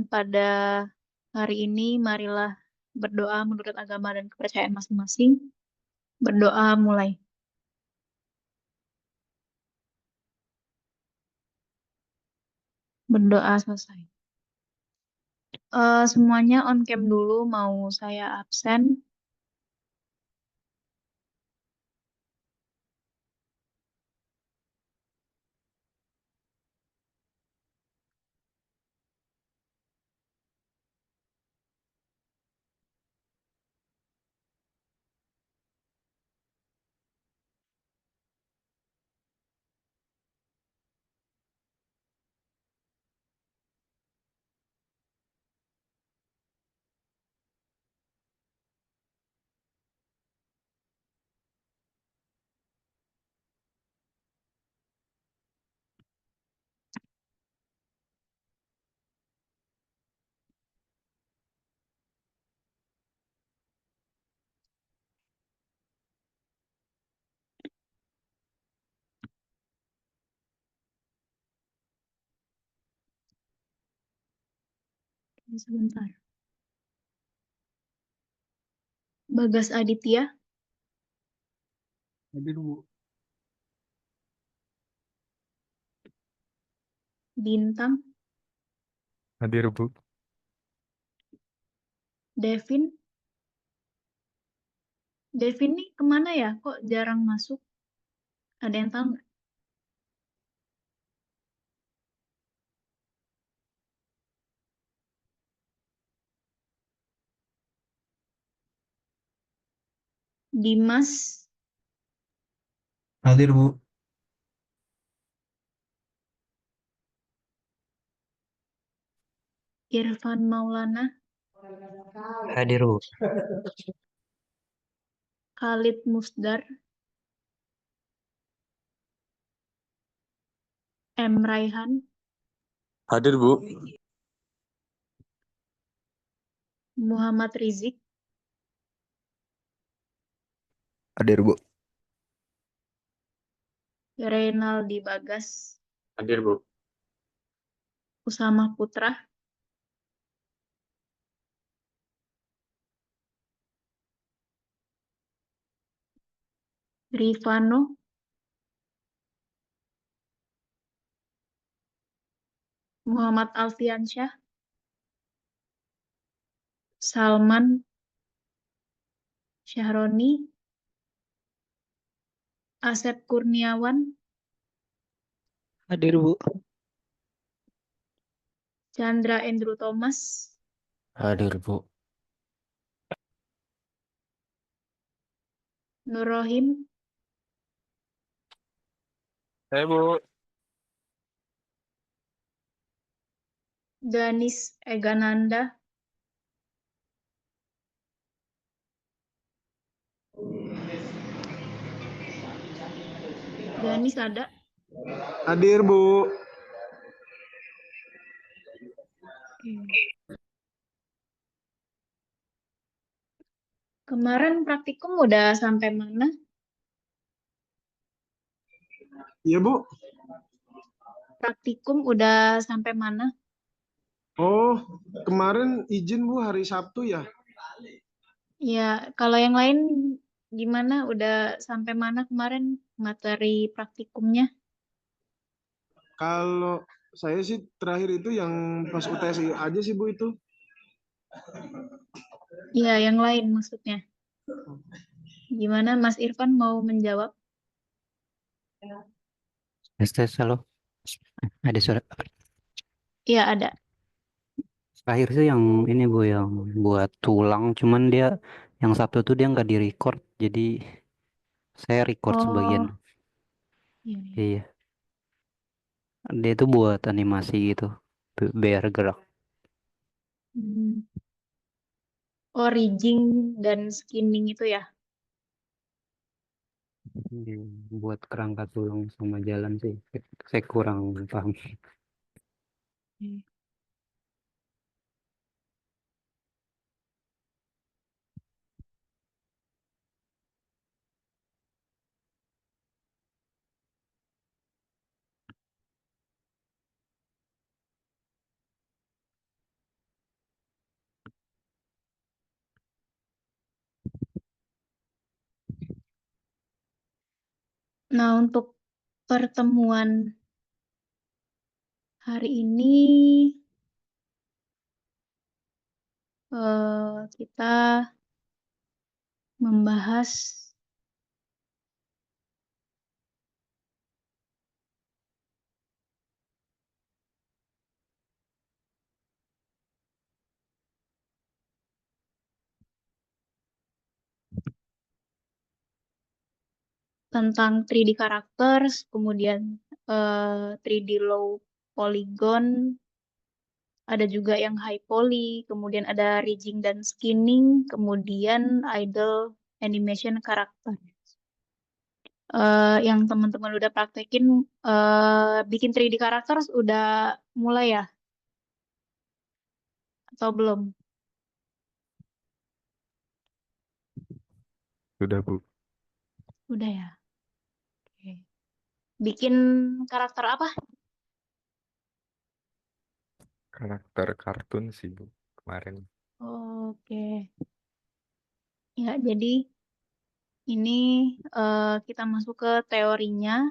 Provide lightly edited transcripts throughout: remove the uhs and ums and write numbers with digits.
pada hari ini marilah berdoa menurut agama dan kepercayaan masing-masing. Berdoa mulai. Berdoa selesai. Semuanya on cam dulu, mau saya absen. Sebentar. Bagas Aditya, Hadir Bu. Bintang, Hadir Bu. Devin. Devin nih kemana ya? Kok jarang masuk? Ada yang tahu nggak? Dimas, Hadir Bu. Irfan Maulana, Hadir Bu. Khalid Musdar, M. Raihan, Hadir Bu. Muhammad Rizik, Hadir Bu. Reynaldi Bagas, Hadir Bu. Usama Putra, Rifano, Muhammad Alfiansyah, Salman, Syahroni, Asep Kurniawan, Hadir Bu. Chandra Endru Thomas, Hadir Bu. Nur Rohim, Saya Bu. Ganis Egananda, Ganis ada. Hadir Bu. Kemarin praktikum udah sampai mana? Iya Bu. Praktikum udah sampai mana? Oh, kemarin izin Bu hari Sabtu ya. Ya, kalau yang lain gimana? Udah sampai mana kemarin materi praktikumnya? Kalau saya sih terakhir itu yang pas UTSI aja sih Bu itu. Iya, yang lain maksudnya. Gimana Mas Irfan mau menjawab? Tes halo. Ada suara. Iya, ada. Terakhir sih yang ini Bu yang buat tulang, cuman dia yang Sabtu tuh dia nggak di record, jadi saya record sebagian. Oh, iya, iya. Iya, dia tuh buat animasi gitu, biar gerak. Hmm. Oh, rigging dan skinning itu ya? Iya, buat kerangka tulang sama jalan sih. Saya kurang paham. Hmm. Nah, untuk pertemuan hari ini kita membahas tentang 3D characters, kemudian 3D low polygon, ada juga yang high poly, kemudian ada rigging dan skinning, kemudian idle animation karakter. Yang teman-teman udah praktekin bikin 3D characters udah mulai ya? Atau belum? Sudah, Bu. Udah ya? Oke. Bikin karakter apa? Karakter kartun sih, Bu, kemarin. Oke. Ya, jadi ini kita masuk ke teorinya.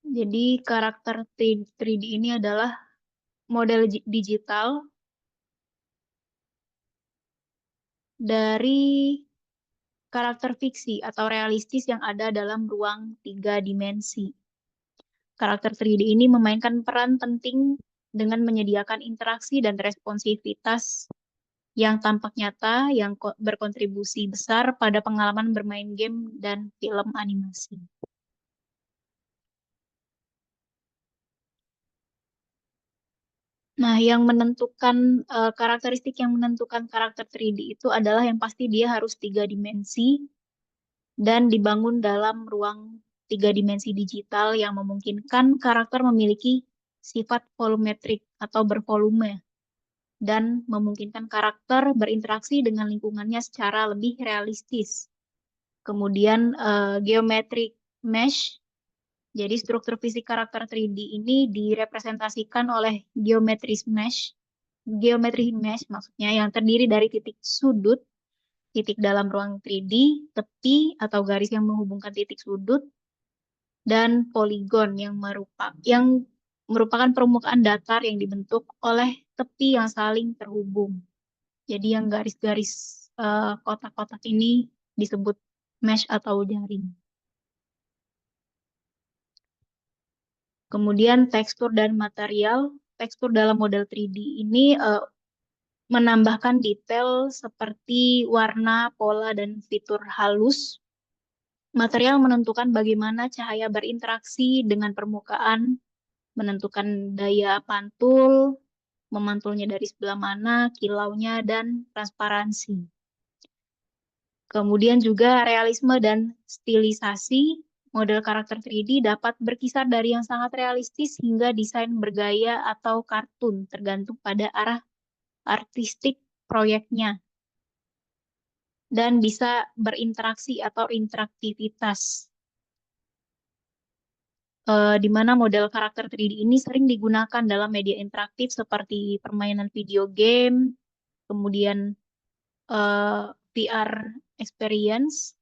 Jadi karakter 3D ini adalah model digital dari karakter fiksi atau realistis yang ada dalam ruang 3 dimensi. Karakter 3D ini memainkan peran penting dengan menyediakan interaksi dan responsivitas yang tampak nyata, yang berkontribusi besar pada pengalaman bermain game dan film animasi. Nah, yang menentukan karakteristik yang menentukan karakter 3D itu adalah yang pasti dia harus 3 dimensi dan dibangun dalam ruang 3 dimensi digital yang memungkinkan karakter memiliki sifat volumetrik atau bervolume dan memungkinkan karakter berinteraksi dengan lingkungannya secara lebih realistis. Kemudian geometric mesh, jadi struktur fisik karakter 3D ini direpresentasikan oleh geometry mesh maksudnya yang terdiri dari titik sudut, titik dalam ruang 3D, tepi atau garis yang menghubungkan titik sudut, dan poligon yang merupakan permukaan datar yang dibentuk oleh tepi yang saling terhubung. Jadi yang garis-garis kotak-kotak ini disebut mesh atau jaring. Kemudian tekstur dan material. Tekstur dalam model 3D ini menambahkan detail seperti warna, pola, dan fitur halus. Material menentukan bagaimana cahaya berinteraksi dengan permukaan, menentukan daya pantul, memantulnya dari sebelah mana, kilaunya, dan transparansi. Kemudian juga realisme dan stilisasi. Model karakter 3D dapat berkisar dari yang sangat realistis hingga desain bergaya atau kartun, tergantung pada arah artistik proyeknya. Dan bisa berinteraksi atau interaktivitas. Di mana model karakter 3D ini sering digunakan dalam media interaktif seperti permainan video game, kemudian VR experience,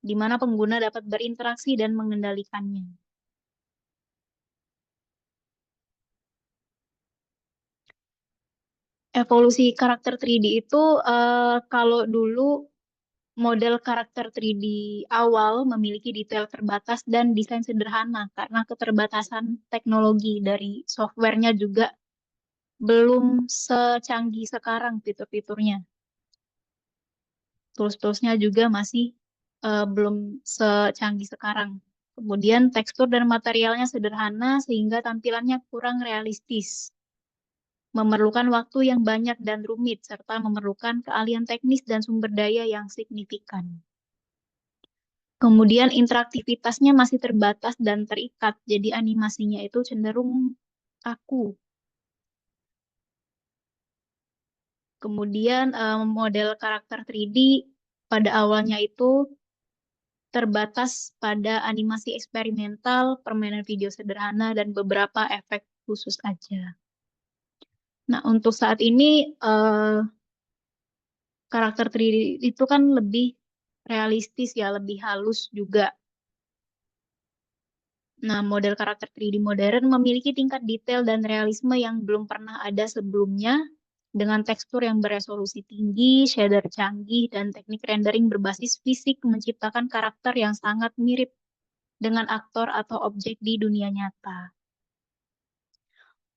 di mana pengguna dapat berinteraksi dan mengendalikannya. Evolusi karakter 3D itu kalau dulu model karakter 3D awal memiliki detail terbatas dan desain sederhana karena keterbatasan teknologi dari softwarenya juga belum secanggih sekarang fitur-fiturnya. Tools-toolsnya juga masih belum secanggih sekarang. Kemudian tekstur dan materialnya sederhana sehingga tampilannya kurang realistis. Memerlukan waktu yang banyak dan rumit, serta memerlukan keahlian teknis dan sumber daya yang signifikan. Kemudian interaktivitasnya masih terbatas dan terikat, jadi animasinya itu cenderung kaku. Kemudian model karakter 3D pada awalnya itu terbatas pada animasi eksperimental, permainan video sederhana, dan beberapa efek khusus aja. Nah, untuk saat ini karakter 3D itu kan lebih realistis ya, lebih halus juga. Nah, model karakter 3D modern memiliki tingkat detail dan realisme yang belum pernah ada sebelumnya, dengan tekstur yang beresolusi tinggi, shader canggih, dan teknik rendering berbasis fisik menciptakan karakter yang sangat mirip dengan aktor atau objek di dunia nyata.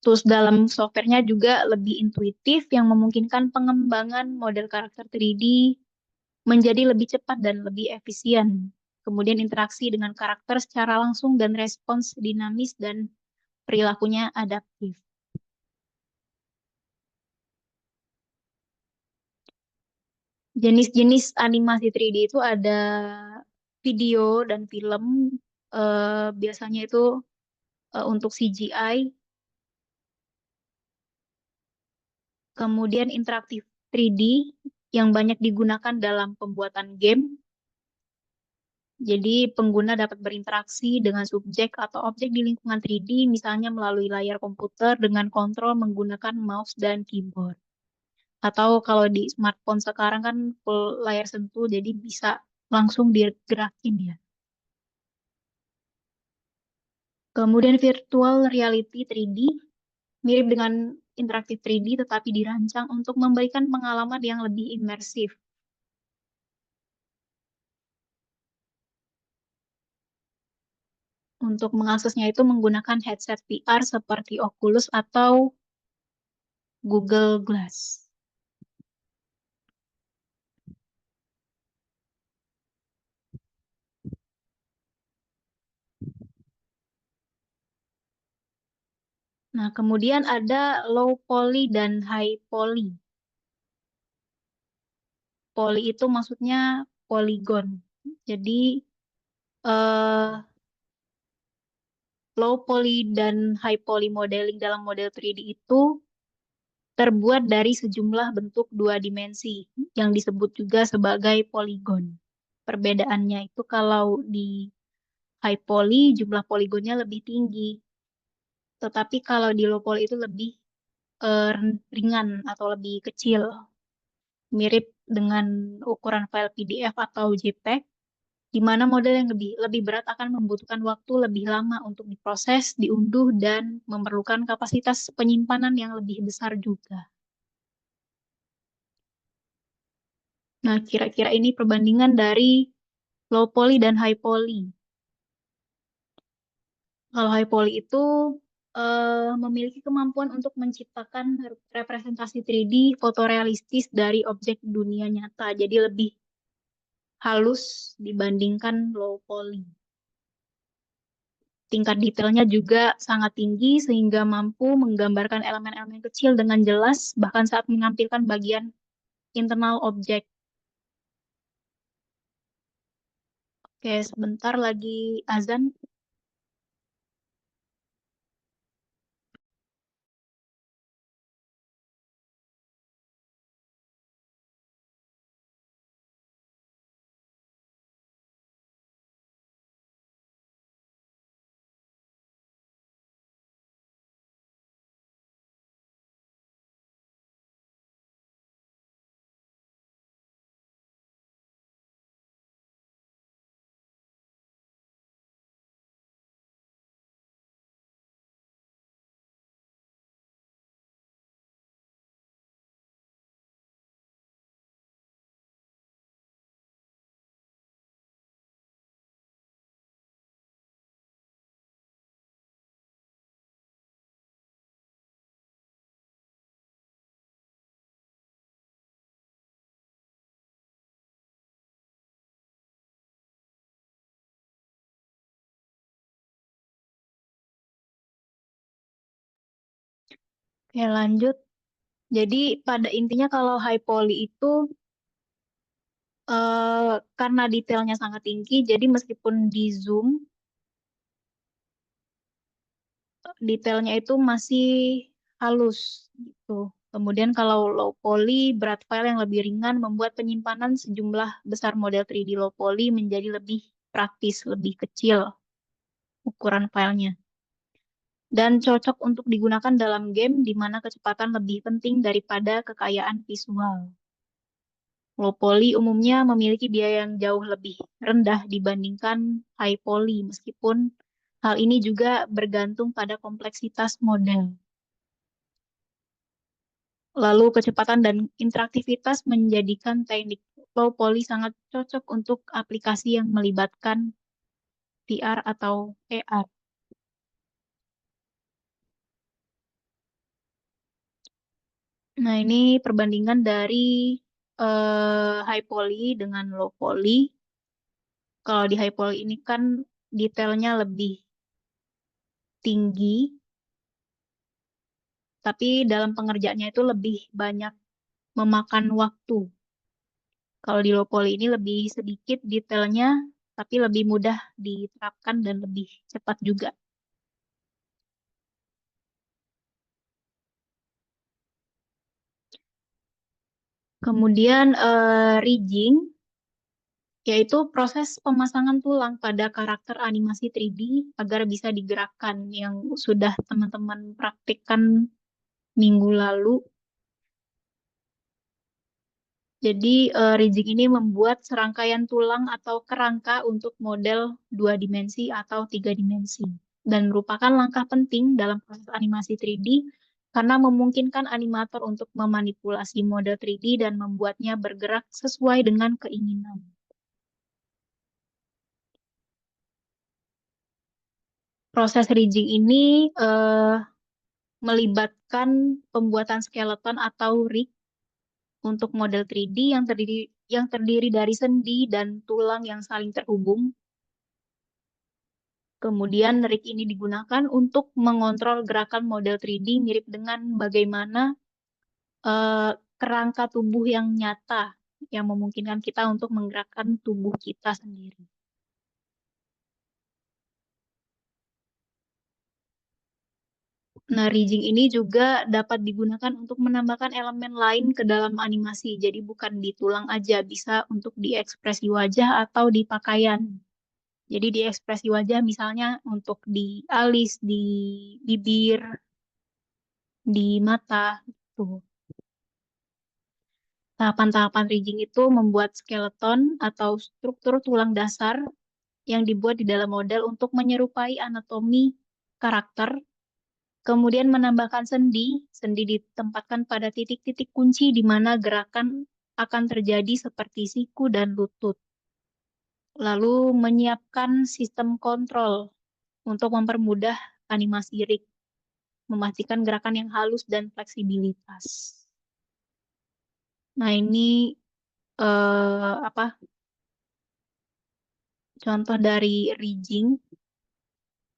Tools dalam softwarenya juga lebih intuitif yang memungkinkan pengembangan model karakter 3D menjadi lebih cepat dan lebih efisien. Kemudian interaksi dengan karakter secara langsung dan respons dinamis dan perilakunya adaptif. Jenis-jenis animasi 3D itu ada video dan film, biasanya itu untuk CGI, kemudian interaktif 3D yang banyak digunakan dalam pembuatan game. Jadi pengguna dapat berinteraksi dengan subjek atau objek di lingkungan 3D, misalnya melalui layar komputer dengan kontrol menggunakan mouse dan keyboard. Atau kalau di smartphone sekarang kan full layar sentuh, jadi bisa langsung digerakin ya. Kemudian virtual reality 3D, mirip dengan interaktif 3D tetapi dirancang untuk memberikan pengalaman yang lebih imersif. Untuk mengaksesnya itu menggunakan headset VR seperti Oculus atau Google Glass. Nah, kemudian ada low poly dan high poly. Poly itu maksudnya poligon. Jadi eh, low poly dan high poly modeling dalam model 3D itu terbuat dari sejumlah bentuk dua dimensi yang disebut juga sebagai poligon. Perbedaannya itu kalau di high poly jumlah poligonnya lebih tinggi, tetapi kalau di low poly itu lebih ringan atau lebih kecil, mirip dengan ukuran file PDF atau JPEG, di mana model yang lebih berat akan membutuhkan waktu lebih lama untuk diproses, diunduh, dan memerlukan kapasitas penyimpanan yang lebih besar juga. Nah, kira-kira ini perbandingan dari low poly dan high poly. Kalau high poly itu memiliki kemampuan untuk menciptakan representasi 3D fotorealistis dari objek dunia nyata, jadi lebih halus dibandingkan low poly. Tingkat detailnya juga sangat tinggi sehingga mampu menggambarkan elemen-elemen kecil dengan jelas bahkan saat menampilkan bagian internal objek. Oke, sebentar lagi azan. Oke, lanjut. Jadi pada intinya kalau high poly itu karena detailnya sangat tinggi, jadi meskipun di zoom, detailnya itu masih halus gitu. Kemudian kalau low poly, berat file yang lebih ringan membuat penyimpanan sejumlah besar model 3D low poly menjadi lebih praktis, lebih kecil ukuran filenya. Dan cocok untuk digunakan dalam game di mana kecepatan lebih penting daripada kekayaan visual. Low poly umumnya memiliki biaya yang jauh lebih rendah dibandingkan high poly, meskipun Hal ini juga bergantung pada kompleksitas model. Lalu kecepatan dan interaktivitas menjadikan teknik low poly sangat cocok untuk aplikasi yang melibatkan VR atau AR. Nah, ini perbandingan dari high poly dengan low poly. Kalau di high poly ini kan detailnya lebih tinggi, tapi dalam pengerjaannya itu lebih banyak memakan waktu. Kalau di low poly ini lebih sedikit detailnya, tapi lebih mudah diterapkan dan lebih cepat juga. Kemudian rigging, yaitu proses pemasangan tulang pada karakter animasi 3D agar bisa digerakkan yang sudah teman-teman praktikkan minggu lalu. Jadi rigging ini membuat serangkaian tulang atau kerangka untuk model 2 dimensi atau 3 dimensi dan merupakan langkah penting dalam proses animasi 3D karena memungkinkan animator untuk memanipulasi model 3D dan membuatnya bergerak sesuai dengan keinginan. Proses rigging ini melibatkan pembuatan skeleton atau rig untuk model 3D yang terdiri dari sendi dan tulang yang saling terhubung. Kemudian rig ini digunakan untuk mengontrol gerakan model 3D mirip dengan bagaimana kerangka tubuh yang nyata yang memungkinkan kita untuk menggerakkan tubuh kita sendiri. Nah, rigging ini juga dapat digunakan untuk menambahkan elemen lain ke dalam animasi. Jadi bukan di tulang aja, bisa untuk di ekspresi wajah atau di pakaian. Jadi di ekspresi wajah misalnya untuk di alis, di bibir, di mata, gitu. Tahapan-tahapan rigging itu membuat skeleton atau struktur tulang dasar yang dibuat di dalam model untuk menyerupai anatomi karakter. Kemudian menambahkan sendi. Sendi ditempatkan pada titik-titik kunci di mana gerakan akan terjadi seperti siku dan lutut. Lalu menyiapkan sistem kontrol untuk mempermudah animasi rig, memastikan gerakan yang halus dan fleksibilitas. Nah, ini contoh dari rigging.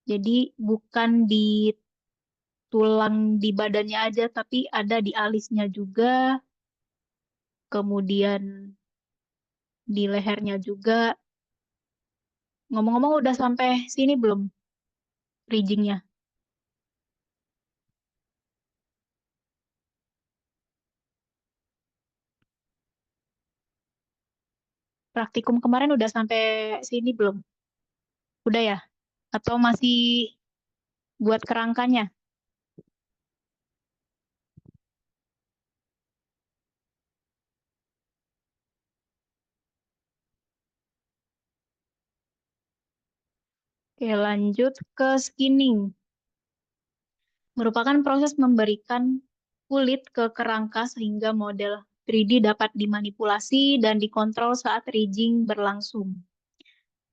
Jadi bukan di tulang di badannya aja, tapi ada di alisnya juga, kemudian di lehernya juga. Ngomong-ngomong udah sampai sini belum riggingnya? Praktikum kemarin udah sampai sini belum? Udah ya? Atau masih buat kerangkanya? Oke, lanjut ke skinning. Merupakan proses memberikan kulit ke kerangka sehingga model 3D dapat dimanipulasi dan dikontrol saat rigging berlangsung.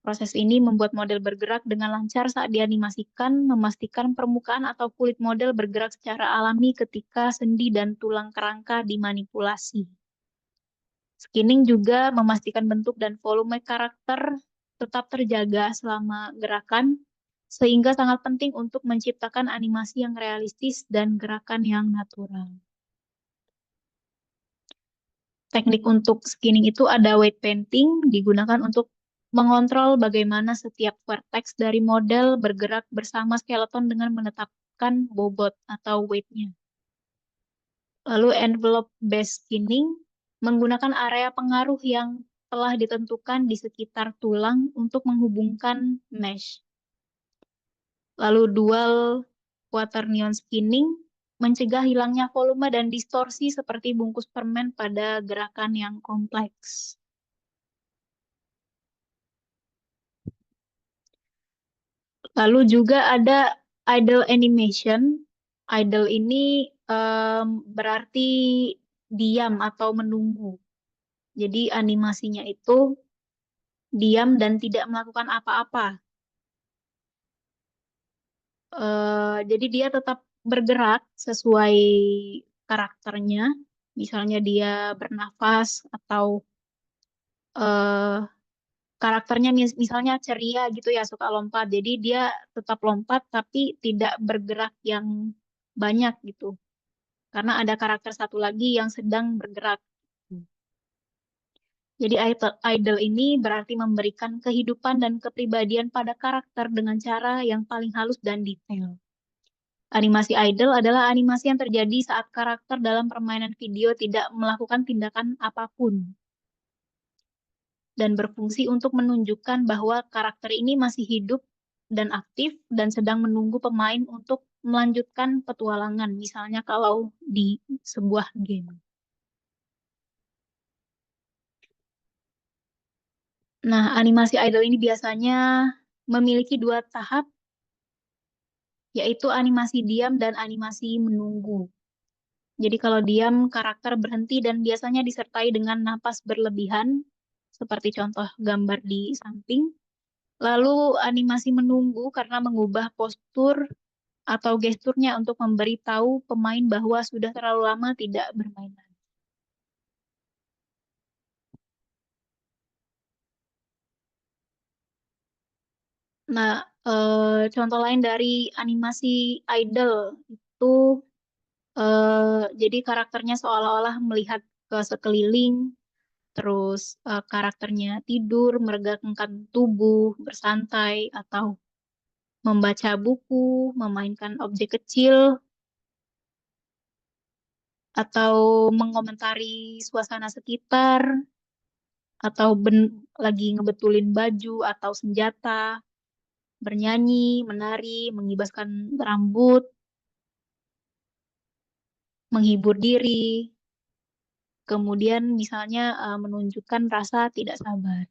Proses ini membuat model bergerak dengan lancar saat dianimasikan, memastikan permukaan atau kulit model bergerak secara alami ketika sendi dan tulang kerangka dimanipulasi. Skinning juga memastikan bentuk dan volume karakter tetap terjaga selama gerakan, sehingga sangat penting untuk menciptakan animasi yang realistis dan gerakan yang natural. Teknik untuk skinning itu ada weight painting, digunakan untuk mengontrol bagaimana setiap vertex dari model bergerak bersama skeleton dengan menetapkan bobot atau weight-nya. Lalu envelope based skinning menggunakan area pengaruh yang telah ditentukan di sekitar tulang untuk menghubungkan mesh. Lalu dual quaternion skinning mencegah hilangnya volume dan distorsi seperti bungkus permen pada gerakan yang kompleks. Lalu juga ada idle animation. Idle ini berarti diam atau menunggu. Jadi animasinya itu diam dan tidak melakukan apa-apa. Jadi dia tetap bergerak sesuai karakternya. Misalnya dia bernafas atau eh, karakternya misalnya ceria gitu ya, suka lompat. Jadi dia tetap lompat tapi tidak bergerak yang banyak gitu. Karena ada karakter satu lagi yang sedang bergerak. Jadi idol ini berarti memberikan kehidupan dan kepribadian pada karakter dengan cara yang paling halus dan detail. Animasi idle adalah animasi yang terjadi saat karakter dalam permainan video tidak melakukan tindakan apapun dan berfungsi untuk menunjukkan bahwa karakter ini masih hidup dan aktif dan sedang menunggu pemain untuk melanjutkan petualangan, misalnya kalau di sebuah game. Nah, animasi idle ini biasanya memiliki dua tahap, yaitu animasi diam dan animasi menunggu. Jadi kalau diam, karakter berhenti dan biasanya disertai dengan napas berlebihan, seperti contoh gambar di samping. Lalu animasi menunggu karena mengubah postur atau gesturnya untuk memberitahu pemain bahwa sudah terlalu lama tidak bermain lagi. Nah, contoh lain dari animasi idol itu jadi karakternya seolah-olah melihat ke sekeliling, terus karakternya tidur, meregangkan tubuh, bersantai, atau membaca buku, memainkan objek kecil, atau mengomentari suasana sekitar, atau lagi ngebetulin baju atau senjata, bernyanyi, menari, mengibaskan rambut, menghibur diri, kemudian misalnya menunjukkan rasa tidak sabar.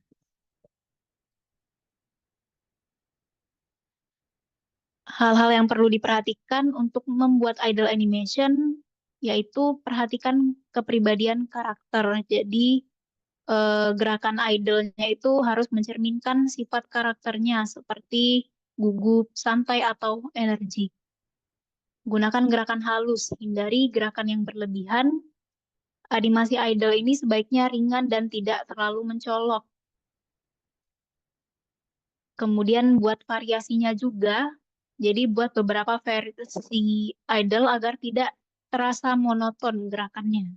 Hal-hal yang perlu diperhatikan untuk membuat idle animation yaitu perhatikan kepribadian karakter. Jadi gerakan idle-nya itu harus mencerminkan sifat karakternya seperti gugup, santai, atau energi. Gunakan gerakan halus, hindari gerakan yang berlebihan. Animasi idle ini sebaiknya ringan dan tidak terlalu mencolok. Kemudian buat variasinya juga. Jadi buat beberapa versi idle agar tidak terasa monoton gerakannya.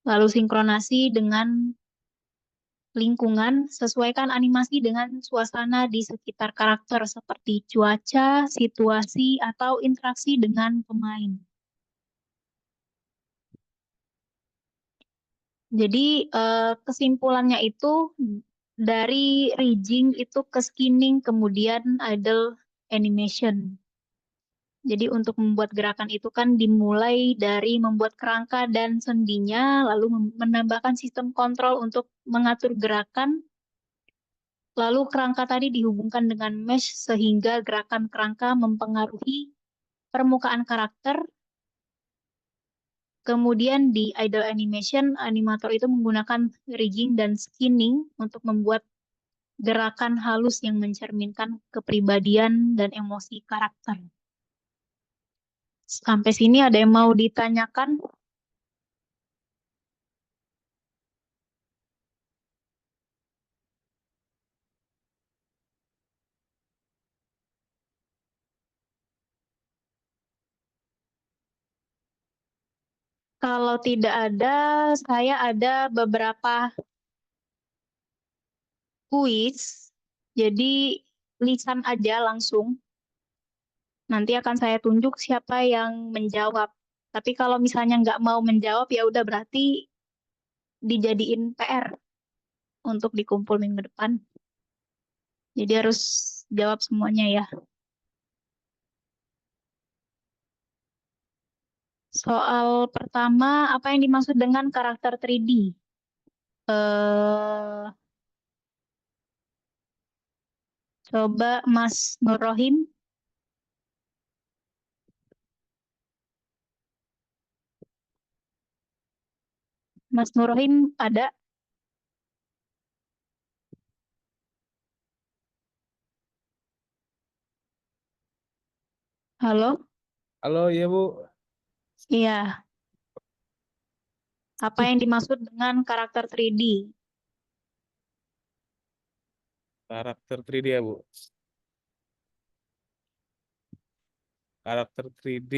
Lalu sinkronasi dengan lingkungan, sesuaikan animasi dengan suasana di sekitar karakter seperti cuaca, situasi, atau interaksi dengan pemain. Jadi kesimpulannya itu dari rigging itu ke skinning, kemudian idle animation. Jadi untuk membuat gerakan itu kan dimulai dari membuat kerangka dan sendinya, lalu menambahkan sistem kontrol untuk mengatur gerakan. Lalu kerangka tadi dihubungkan dengan mesh sehingga gerakan kerangka mempengaruhi permukaan karakter. Kemudian di idle animation, animator itu menggunakan rigging dan skinning untuk membuat gerakan halus yang mencerminkan kepribadian dan emosi karakter. Sampai sini ada yang mau ditanyakan? Kalau tidak ada, saya ada beberapa kuis. Jadi lisan aja langsung. Nanti akan saya tunjuk siapa yang menjawab. Tapi kalau misalnya nggak mau menjawab, ya udah berarti dijadiin PR untuk dikumpul minggu depan. Jadi harus jawab semuanya ya. Soal pertama, apa yang dimaksud dengan karakter 3D? Eh, Coba Mas Nur Rohim. Mas Nur Rohim ada? Halo? Halo, iya Bu. Iya. Apa yang dimaksud dengan karakter 3D? Karakter 3D ya Bu. Karakter 3D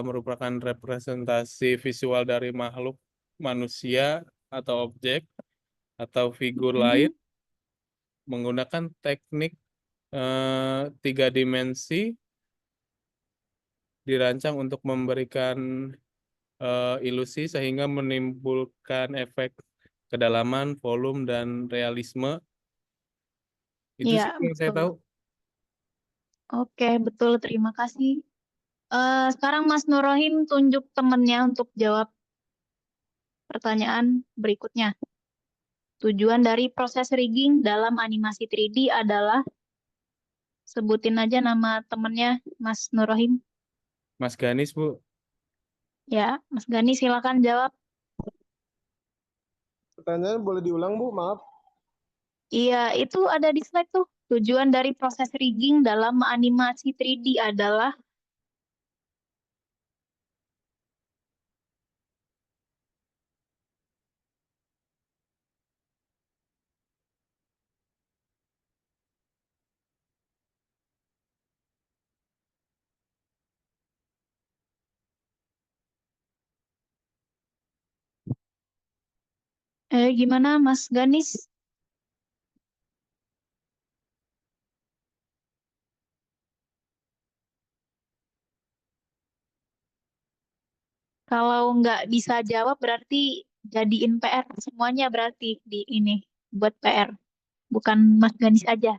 merupakan representasi visual dari makhluk manusia atau objek atau figur lain menggunakan teknik 3 dimensi dirancang untuk memberikan ilusi sehingga menimbulkan efek kedalaman, volume, dan realisme. Itu Iya, sih yang saya betul. tahu. Oke, betul. Terima kasih. Sekarang Mas Nur Rohim tunjuk temennya untuk jawab pertanyaan berikutnya. Tujuan dari proses rigging dalam animasi 3D adalah, sebutin aja nama temennya Mas Nur Rohim. Mas Ganis Bu. Ya, Mas Gani silakan jawab. Pertanyaan boleh diulang, Bu? Maaf. Iya, itu ada di slide tuh. Tujuan dari proses rigging dalam animasi 3D adalah, gimana Mas Ganis? Kalau nggak bisa jawab berarti jadiin PR semuanya berarti di ini buat PR, bukan Mas Ganis aja.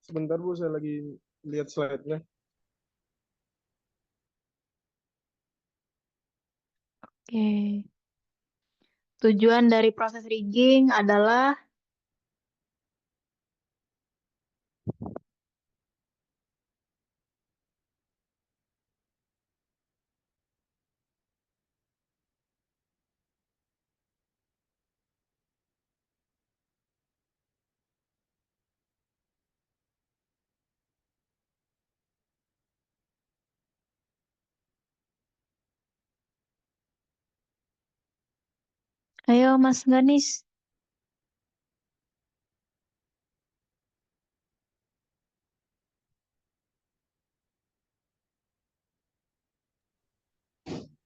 Sebentar, Bu, saya lagi lihat slide-nya. Oke. Tujuan dari proses rigging adalah, ayo Mas Ganis.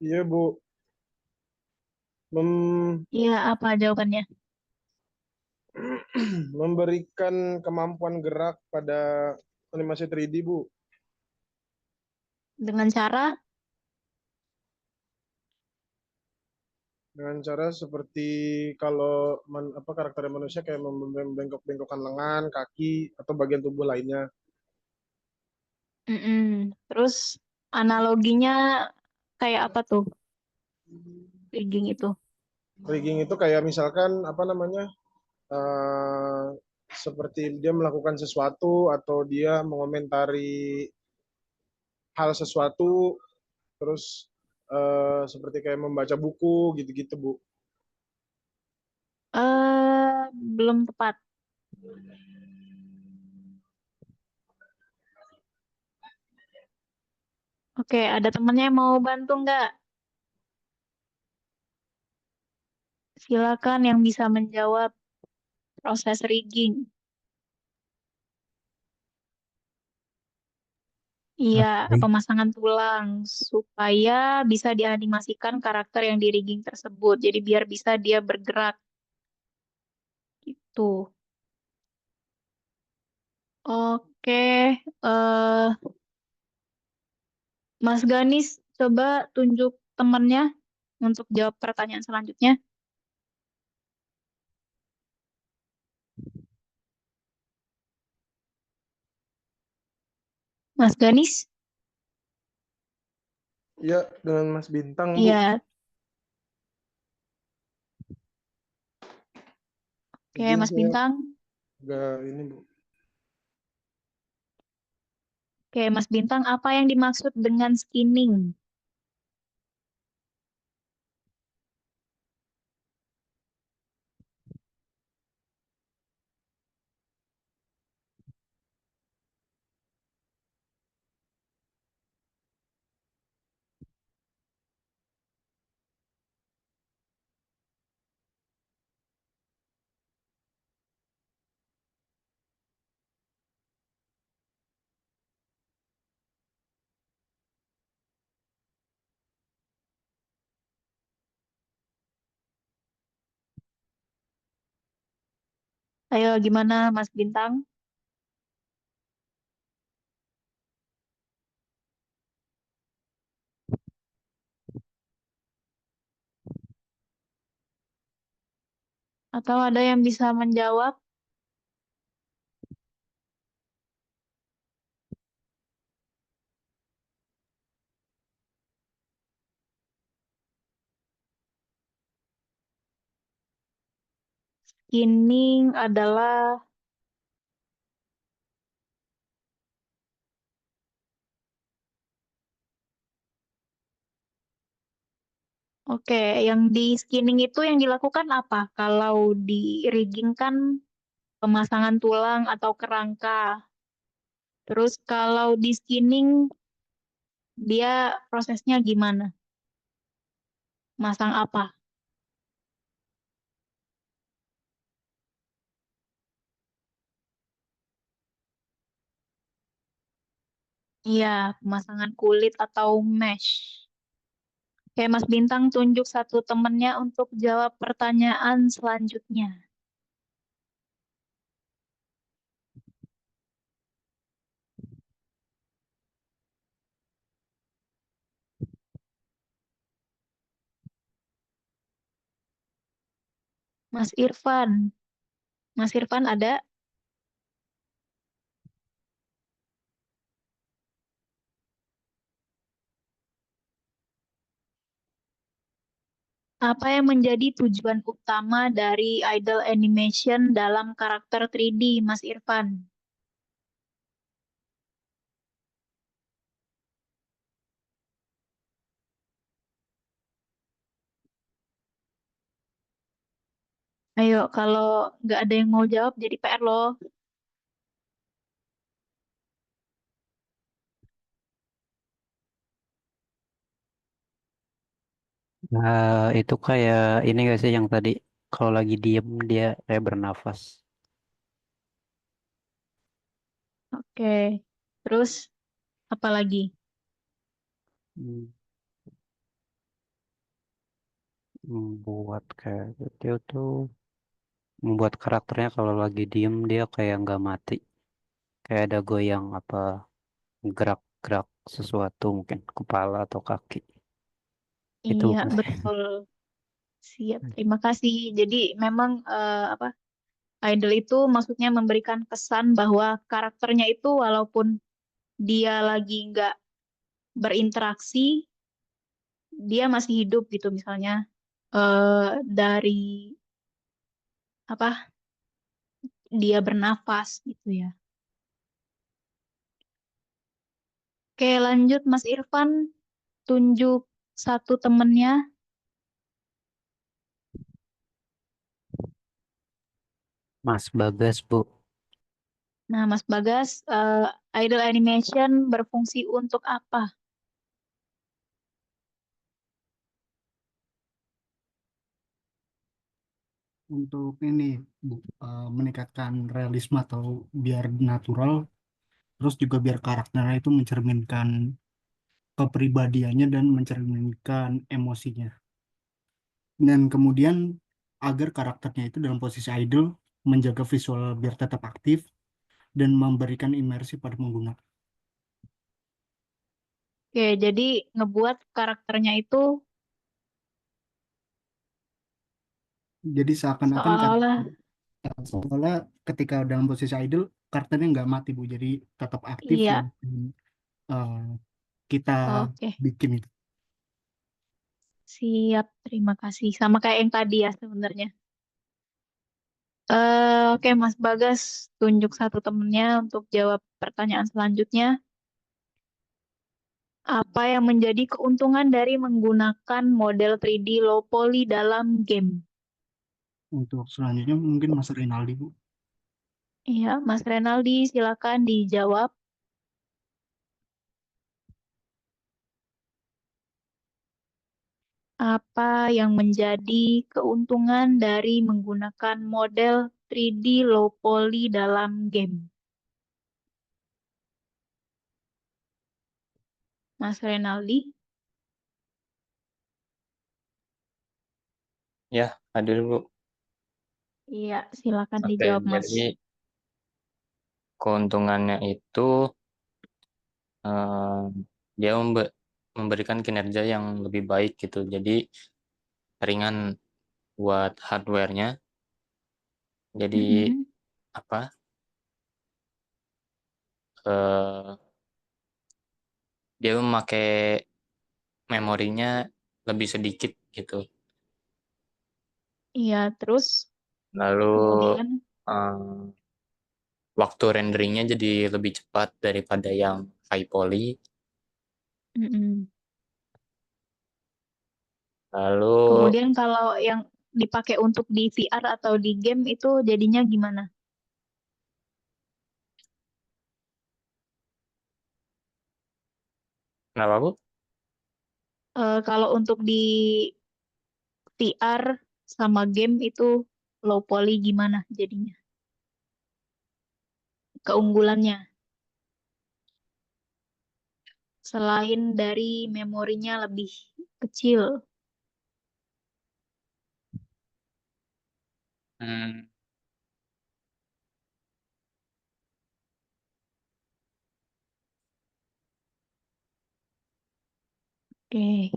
Iya, Bu. Iya, apa jawabannya? Memberikan kemampuan gerak pada animasi 3D, Bu. Dengan cara, Dengan cara seperti kalau karakter manusia kayak membengkok-bengkokkan lengan, kaki, atau bagian tubuh lainnya. terus analoginya kayak apa tuh rigging itu? Rigging itu kayak misalkan apa namanya, eh, seperti dia melakukan sesuatu atau dia mengomentari hal sesuatu, terus seperti kayak membaca buku gitu-gitu, Bu. Belum tepat. Oke, ada temennya yang mau bantu nggak? Silakan yang bisa menjawab proses rigging. Iya, pemasangan tulang supaya bisa dianimasikan karakter yang di rigging tersebut. Jadi biar bisa dia bergerak gitu. Oke, eh Mas Ganis coba tunjuk temennya untuk jawab pertanyaan selanjutnya. Mas Ganis? Ya, dengan Mas Bintang, Bu. Iya, oke Mungkin Mas saya Bintang. agak ini, Bu. Oke, Mas Bintang, apa yang dimaksud dengan skinning? Ayo, gimana Mas Bintang? Atau ada yang bisa menjawab? Skinning adalah, oke, yang di skinning itu yang dilakukan apa? Kalau di rigging kan pemasangan tulang atau kerangka. Terus kalau di skinning dia prosesnya gimana? Masang apa? Iya, pemasangan kulit atau mesh. Oke, Mas Bintang tunjuk satu temennya untuk jawab pertanyaan selanjutnya. Mas Irfan. Mas Irfan ada? Apa yang menjadi tujuan utama dari idle animation dalam karakter 3D, Mas Irfan? Ayo, kalau nggak ada yang mau jawab, jadi PR loh. Itu kayak ini gak sih yang tadi kalau lagi diem dia kayak bernafas. Oke, terus apa lagi? Hmm, Membuat kayak gitu tuh membuat karakternya kalau lagi diem dia kayak nggak mati. Kayak ada goyang apa gerak-gerak sesuatu mungkin kepala atau kaki. Itu Iya, bukan sih? betul. Siap, terima kasih. Jadi memang apa idle itu maksudnya memberikan kesan bahwa karakternya itu walaupun dia lagi nggak berinteraksi, dia masih hidup gitu. Misalnya dari apa dia bernafas gitu ya. Oke, lanjut Mas Irfan, tunjuk satu temennya. Mas Bagas, Bu. Nah, Mas Bagas, idle animation berfungsi untuk apa? Untuk ini meningkatkan realisme atau biar natural, terus juga biar karakternya itu mencerminkan kepribadiannya dan mencerminkan emosinya. Dan kemudian agar karakternya itu dalam posisi idle menjaga visual biar tetap aktif dan memberikan imersi pada pengguna. Oke, jadi ngebuat karakternya itu Jadi seakan-akan seolah-olah, seolah ketika dalam posisi idle karakternya nggak mati Bu, jadi tetap aktif iya, dan eh, kita Oke, bikin itu. siap. Terima kasih. Sama kayak yang tadi ya sebenarnya. Oke, Mas Bagas, tunjuk satu temennya untuk jawab pertanyaan selanjutnya. Apa yang menjadi keuntungan dari menggunakan model 3D low poly dalam game? Untuk selanjutnya mungkin Mas Rinaldi, Bu. Iya, Mas Renaldi, silakan dijawab. Apa yang menjadi keuntungan dari menggunakan model 3D low poly dalam game? Mas Renaldi? Ya, hadir Bu. Iya, silakan Oke, dijawab, Mas. jadi keuntungannya itu eh, dia memberikan kinerja yang lebih baik gitu. Jadi ringan buat hardware-nya. Jadi Mm-mm. apa? eh, Dia memakai memorinya lebih sedikit gitu. Iya, terus Lalu kemudian, eh, waktu renderingnya jadi lebih cepat daripada yang high poly. mm-mm. Lalu Kemudian kalau yang dipakai untuk di VR atau di game itu jadinya gimana? kenapa Bu? Kalau untuk di VR sama game itu low poly gimana jadinya? Keunggulannya selain dari memorinya lebih kecil. Hmm, Oke,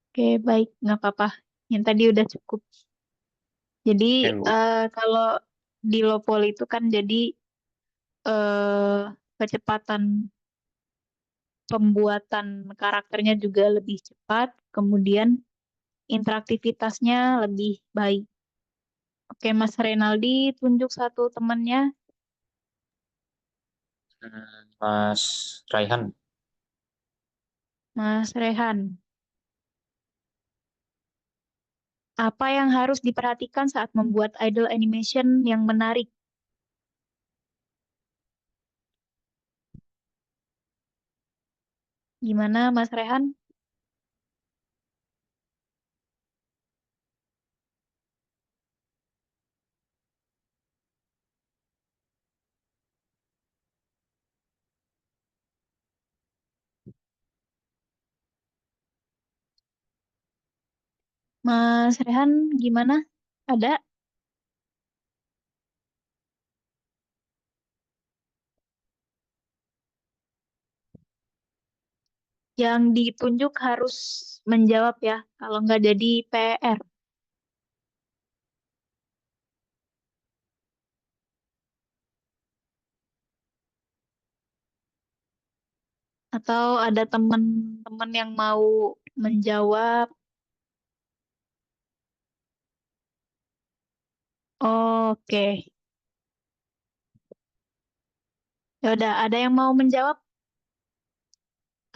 oke baik, nggak apa-apa. Yang tadi udah cukup. Jadi oke Bu. kalau di low poly itu kan jadi eh, kecepatan pembuatan karakternya juga lebih cepat, kemudian interaktivitasnya lebih baik. Oke, Mas Renaldi, tunjuk satu temannya, Mas Raihan. Mas Rehan. Apa yang harus diperhatikan saat membuat idle animation yang menarik? Gimana, Mas Rehan? Mas Rehan, gimana? Ada yang ditunjuk harus menjawab ya, kalau nggak jadi PR. Atau ada teman-teman yang mau menjawab? Oke, ya udah. Ada yang mau menjawab?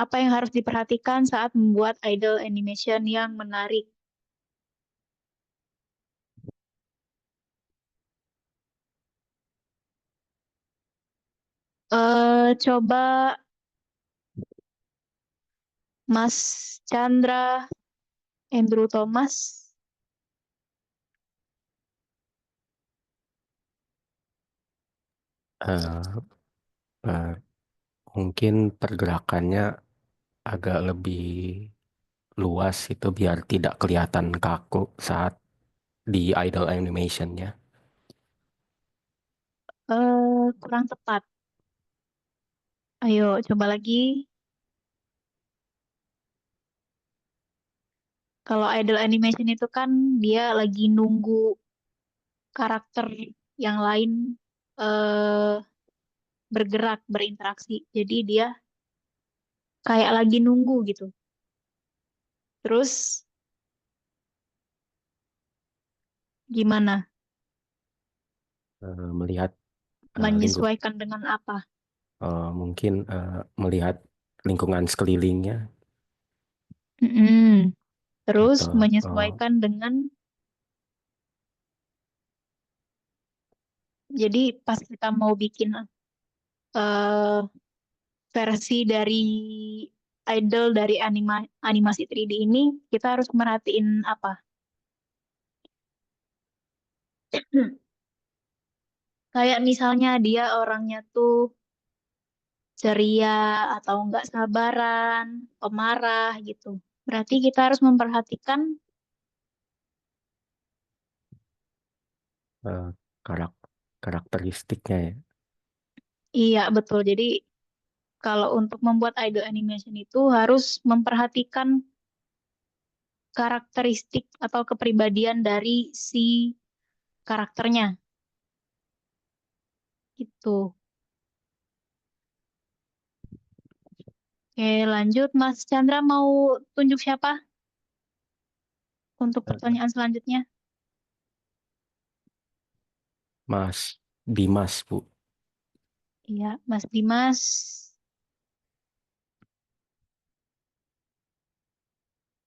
Apa yang harus diperhatikan saat membuat idle animation yang menarik? Coba Mas Chandra, Andrew Thomas. Eh, eh, Mungkin pergerakannya agak lebih luas itu biar tidak kelihatan kaku saat di idle animationnya. Kurang tepat. Ayo, coba lagi. Kalau idle animation itu kan dia lagi nunggu karakter yang lain eh, bergerak, berinteraksi. Jadi dia kayak lagi nunggu gitu. Terus gimana? Melihat lingkup Menyesuaikan dengan apa? mungkin melihat lingkungan sekelilingnya Mm-mm. Terus atau menyesuaikan dengan, jadi pas kita mau bikin eh, versi dari idol dari animasi 3D ini, kita harus merhatiin apa? Kayak misalnya dia orangnya tuh ceria atau enggak sabaran, pemarah gitu. Berarti kita harus memperhatikan, eh, karakteristiknya ya. iya betul. Jadi kalau untuk membuat idol animation itu harus memperhatikan karakteristik atau kepribadian dari si karakternya gitu. Oke, lanjut Mas Chandra mau tunjuk siapa untuk pertanyaan selanjutnya? Mas Dimas, Bu. Iya, Mas Dimas.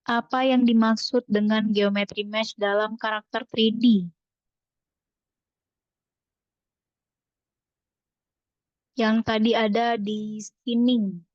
Apa yang dimaksud dengan geometry mesh dalam karakter 3D? Yang tadi ada di spinning.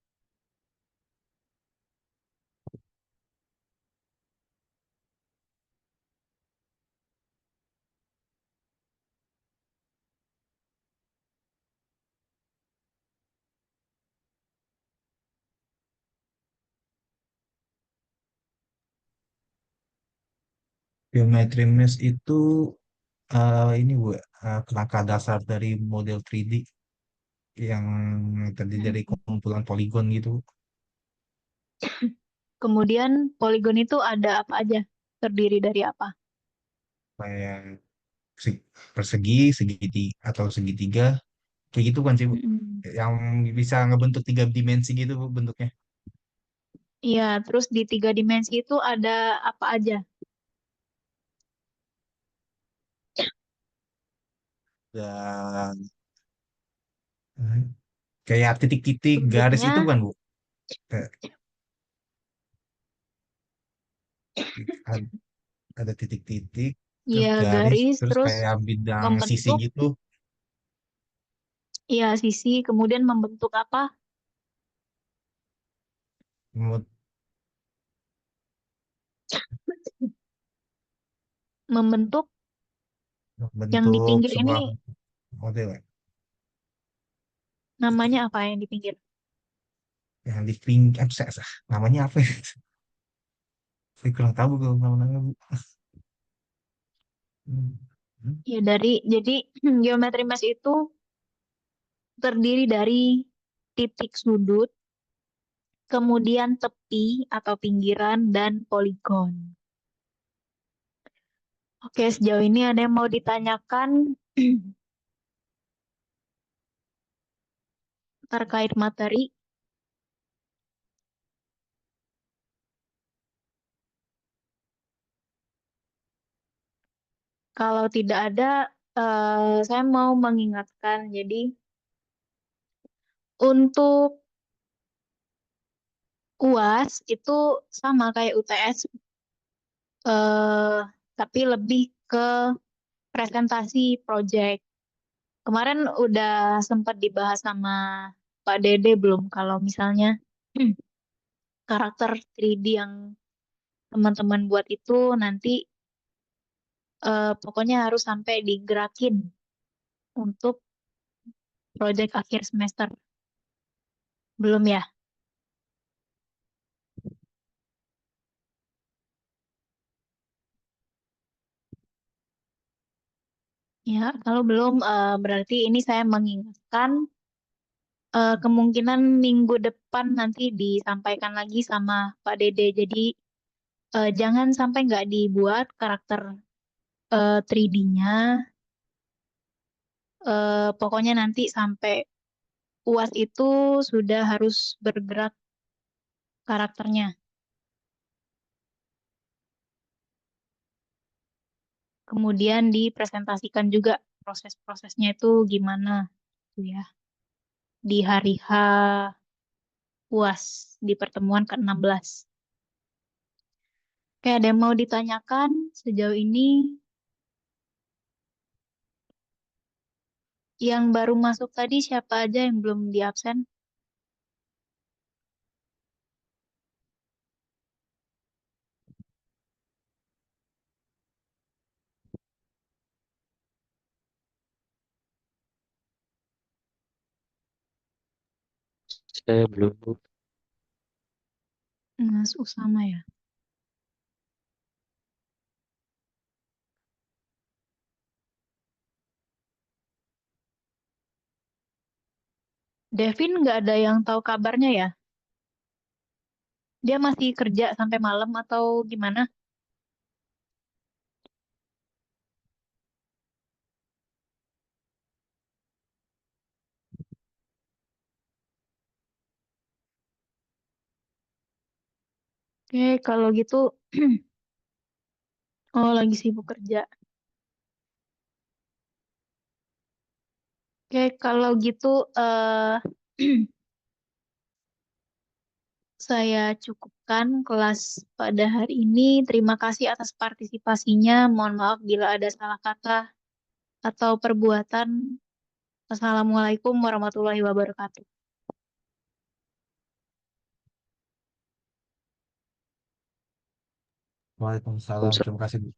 Geometry mesh itu ini Bu, kerangka dasar dari model 3D yang terdiri dari kumpulan poligon gitu. Kemudian poligon itu ada apa aja? Terdiri dari apa? Kayak persegi, segitiga atau segitiga, kayak gitu kan sih Bu. Mm-mm. Yang bisa ngebentuk 3 dimensi gitu Bu bentuknya. Iya, terus di 3 dimensi itu ada apa aja? Dan kayak titik-titik garis Bentuknya, itu kan Bu. Kayak ada titik-titik, terus ya garis, garis, terus terus kayak bidang sisi membentuk, gitu. ya sisi, kemudian membentuk apa? Membentuk yang di Bentuk pinggir ini sebuah model ya. namanya apa yang di pinggir? Yang di pink namanya apa ya? Saya kurang tahu kalau nama-nama Bu. Hmm. Ya jadi geometri mesh itu terdiri dari titik sudut, kemudian tepi atau pinggiran, dan poligon. Oke, sejauh ini ada yang mau ditanyakan terkait materi? Kalau tidak ada, saya mau mengingatkan. Jadi, untuk UAS itu sama kayak UTS, tapi lebih ke presentasi project. Kemarin udah sempat dibahas sama Pak Dede belum? Kalau misalnya karakter 3D yang teman-teman buat itu nanti pokoknya harus sampai digerakin untuk project akhir semester. Belum ya? Ya, kalau belum berarti ini saya mengingatkan kemungkinan minggu depan nanti disampaikan lagi sama Pak Dede. Jadi jangan sampai nggak dibuat karakter 3D-nya. Pokoknya nanti sampai UAS itu sudah harus bergerak karakternya. Kemudian dipresentasikan juga proses-prosesnya itu gimana gitu ya. Di hari H UAS di pertemuan ke-16. Oke, ada yang mau ditanyakan sejauh ini? Yang baru masuk tadi siapa aja yang belum di absen? Saya belum. Mas Usama ya. Devin nggak ada yang tahu kabarnya ya? Dia masih kerja sampai malam atau gimana? Oke, kalau gitu, oh lagi sibuk kerja. Oke, kalau gitu saya cukupkan kelas pada hari ini. Terima kasih atas partisipasinya. Mohon maaf bila ada salah kata atau perbuatan. Assalamualaikum warahmatullahi wabarakatuh. Waalaikumsalam. Terima kasih, Bu.